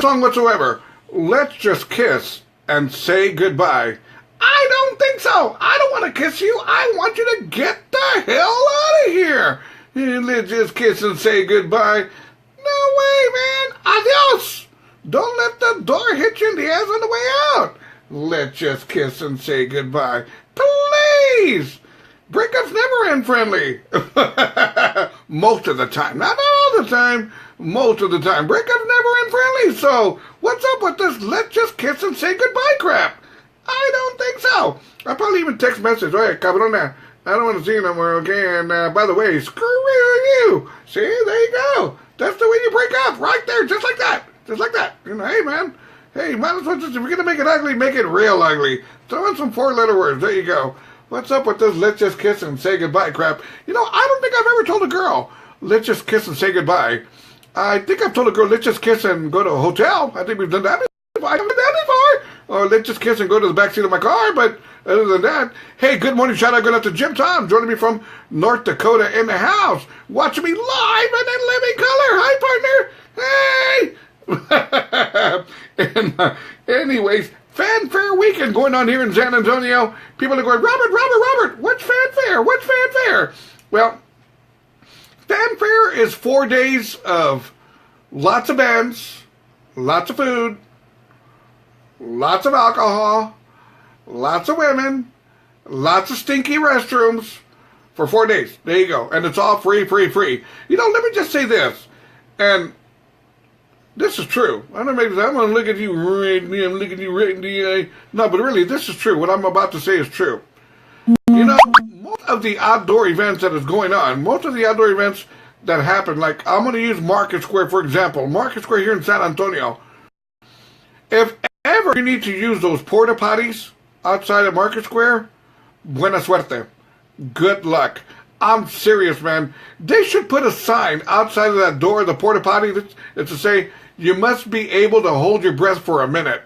song whatsoever. Let's just kiss and say goodbye. I don't think so. I don't want to kiss you. I want you to get the hell out of here. Let's just kiss and say goodbye. No way, man. Adios. Don't let the door hit you in the ass on the way out. Let's just kiss and say goodbye. Please. Breakups never end friendly. Most of the time. Not all the time. Most of the time. Breakups never end friendly. So, what's up with this let's just kiss and say goodbye crap? I don't think so. I'll probably even text message. All right, cabrona. I don't want to see you no more, okay? And by the way, screw you. See, there you go. That's the way you break up. Right there, just like that. Just like that. You know, hey, man. Hey, might as well just, if you're going to make it ugly, make it real ugly. Throw in some 4-letter words. There you go. What's up with this let's just kiss and say goodbye crap? You know, I don't think I've ever told a girl, let's just kiss and say goodbye. I think I've told a girl, let's just kiss and go to a hotel. I think we've done that before. I've done that before. Or let's just kiss and go to the backseat of my car. But other than that, hey, good morning, shout out going out to Jim Tom, joining me from North Dakota in the house, watching me live and in living color. Hi, partner. Hey. And anyways, fanfare weekend going on here in San Antonio. People are going, Robert, what's fanfare? What's fanfare? Well, fanfare is 4 days of lots of bands, lots of food, lots of alcohol, lots of women, lots of stinky restrooms for 4 days. There you go. And it's all free. You know, let me just say this. And this is true. I don't know, maybe I'm going to look at you right in the eye. No, but really, this is true. What I'm about to say is true. You know, most of the outdoor events that is going on, most of the outdoor events that happen, like I'm going to use Market Square, for example. Market Square here in San Antonio. If ever you need to use those porta potties outside of Market Square, buena suerte. Good luck. I'm serious, man. They should put a sign outside of that door, the porta potty, that's to say, you must be able to hold your breath for a minute,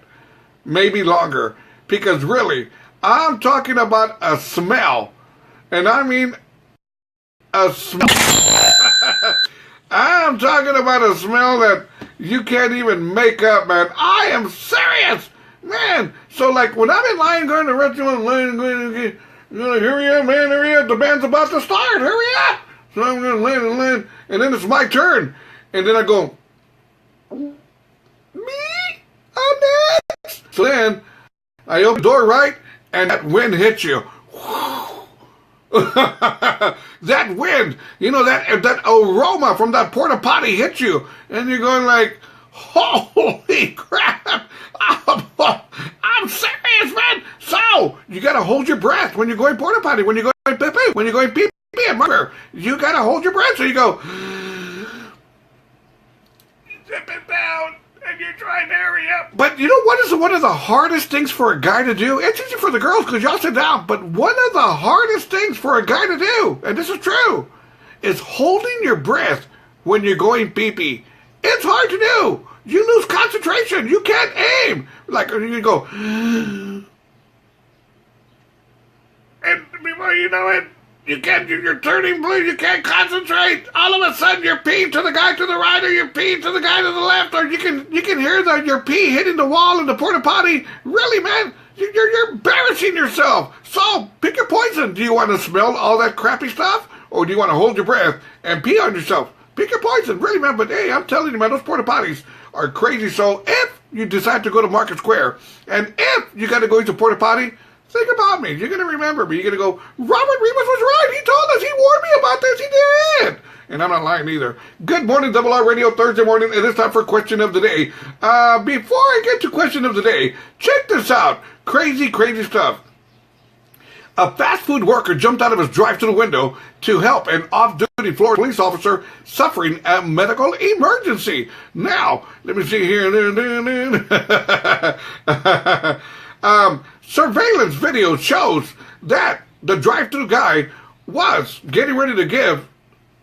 maybe longer. Because really, I'm talking about a smell. And I mean a smell. I'm talking about a smell that you can't even make up, man. I am serious, man. So, like, when I'm in line going to the restaurant, hurry up, man, hurry up. The band's about to start. Hurry up. So I'm going to land in line, and then it's my turn. And then I go, me? I'm next. So then I open the door, right? And that wind hits you. That wind, you know, that aroma from that porta potty hits you. And you're going like, holy crap. I'm serious, man. So, you got to hold your breath when you're going porta potty, when you're going pee-pee, when you're going pee-pee at mother. You got to hold your breath. So you go, zip it down, and you're trying to hurry up. But you know what is one of the hardest things for a guy to do? It's easy for the girls because y'all sit down, but one of the hardest things for a guy to do, and this is true, is holding your breath when you're going pee-pee. It's hard to do. You lose concentration. You can't aim. Like, you go, and before you know it, you're turning blue. You can't concentrate. All of a sudden, you're peeing to the guy to the right, or you're peeing to the guy to the left, or you can hear your pee hitting the wall in the porta potty. Really, man, you're embarrassing yourself. So, pick your poison. Do you want to smell all that crappy stuff, or do you want to hold your breath and pee on yourself? Pick your poison, really, man. But hey, I'm telling you, man, those porta potties are crazy. So if you decide to go to Market Square, and if you got to go to porta potty, think about me. You're going to remember me. You're going to go, Robert Rivas was right. He told us. He warned me about this. He did. And I'm not lying either. Good morning, Double R Radio, Thursday morning. It is time for Question of the Day. Before I get to Question of the Day, check this out. Crazy stuff. A fast food worker jumped out of his drive-thru window to help an off-duty Florida police officer suffering a medical emergency. Now, let me see here. Surveillance video shows that the drive-thru guy was getting ready to give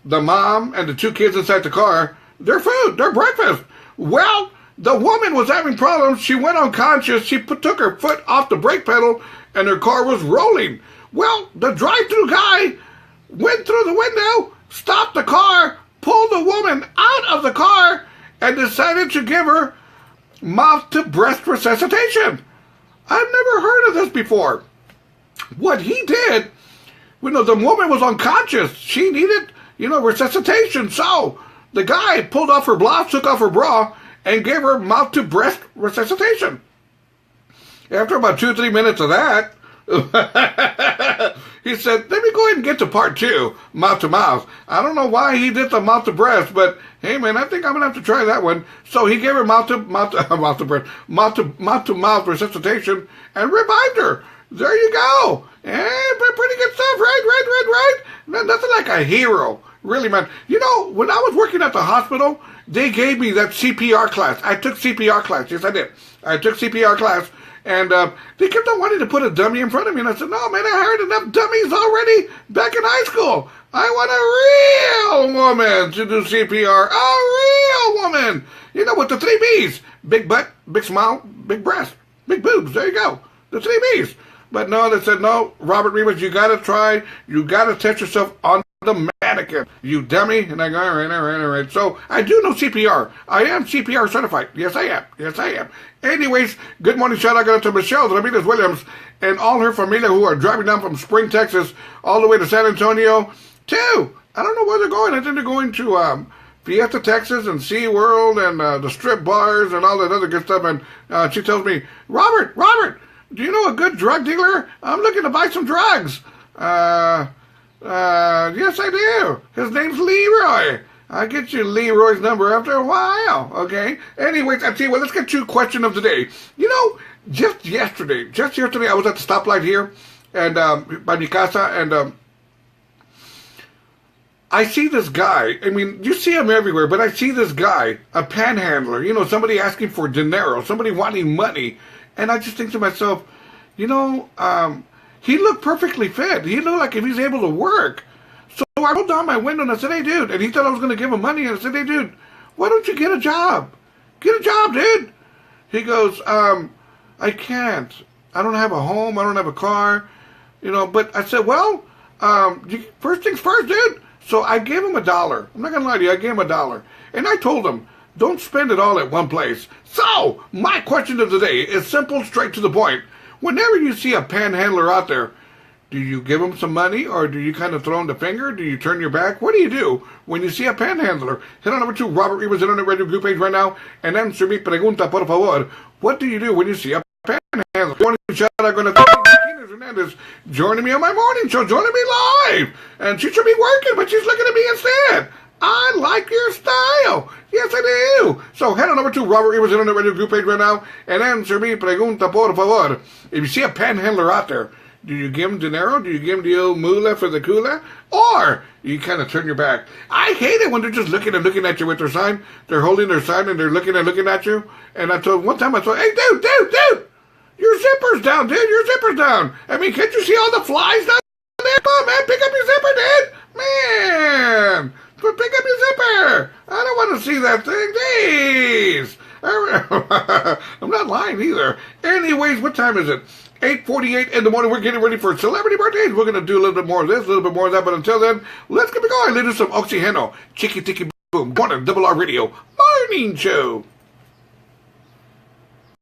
the mom and the 2 kids inside the car their food, their breakfast. Well, the woman was having problems. She went unconscious. She took her foot off the brake pedal, and her car was rolling. Well, the drive-thru guy went through the window, stopped the car, pulled the woman out of the car, and decided to give her mouth-to-breast resuscitation. I've never heard of this before. What he did, the woman was unconscious. She needed, resuscitation. So the guy pulled off her blouse, took off her bra, and gave her mouth-to-breast resuscitation. After about 2-3 minutes of that, he said, let me go ahead and get to part 2, mouth-to-mouth. I don't know why he did the mouth-to-breast, but hey, man, I think I'm going to have to try that one. So he gave her mouth-to-mouth resuscitation and revived her. There you go. Pretty good stuff, right? Nothing like a hero. Really, man. When I was working at the hospital, they gave me that CPR class. I took CPR class. Yes, I did. I took CPR class. And they kept on wanting to put a dummy in front of me. And I said, no, man, I hired enough dummies already back in high school. I want a real woman to do CPR. A real woman. With the 3 B's. Big butt, big smile, big breast, big boobs. There you go. The 3 B's. But no, they said, no, Robert Rivas, you got to try. You got to test yourself on the mannequin, you dummy. And I go, all right. So I do know CPR. I am CPR certified. Yes, I am. Anyways, good morning, shout out to Michelle Ramirez Williams and all her familia who are driving down from Spring, Texas, all the way to San Antonio to, I don't know where they're going. I think they're going to Fiesta, Texas, and SeaWorld and the strip bars and all that other good stuff. And she tells me, Robert, do you know a good drug dealer? I'm looking to buy some drugs. Yes, I do. His name's Leroy. I'll get you Leroy's number after a while, okay? Anyways, I tell you what, let's get to question of the day. Just yesterday, I was at the stoplight here, and by mi casa, and I see this guy. I mean, you see him everywhere, but I see this guy, a panhandler, somebody asking for dinero, somebody wanting money, and I just think to myself, he looked perfectly fit. He looked like if he's able to work. So I rolled down my window and I said, hey, dude. And he thought I was going to give him money. And I said, hey, dude, why don't you get a job? Get a job, dude. He goes, I can't. I don't have a home. I don't have a car. But I said, well, first things first, dude. So I gave him $1. I'm not going to lie to you. I gave him $1. And I told him, don't spend it all at one place. So my question of the day is simple, straight to the point. Whenever you see a panhandler out there, do you give him some money or do you kind of throw him the finger? Do you turn your back? What do you do when you see a panhandler? Head on over to Robert Rivas Internet Radio group page right now and answer mi pregunta, por favor. What do you do when you see a panhandler? Morning shout out going to Hernandez joining me on my morning show, joining me live. And she should be working, but she's looking at me instead. I like your style. Yes, I do. So head on over to Robert Rivas Internet Radio group page right now and answer mi pregunta, por favor. If you see a panhandler out there, do you give him dinero? Do you give him the old moolah for the coolah? Or you kind of turn your back? I hate it when they're just looking at you with their sign. They're holding their sign and they're looking at you. And one time I told, hey, dude, your zipper's down, dude. Your zipper's down. I mean, can't you see all the flies down there? Come on, man, pick up your zipper, dude. Man. But pick up your zipper. I don't want to see that thing. Jeez. I'm not lying either. Anyways, what time is it? 8:48 in the morning. We're getting ready for celebrity birthdays. We're going to do a little bit more of this, a little bit more of that. But until then, let's get going. Let's do some Oxygeno. Chicky Ticky Boom. Morning, RRR Radio Morning Show.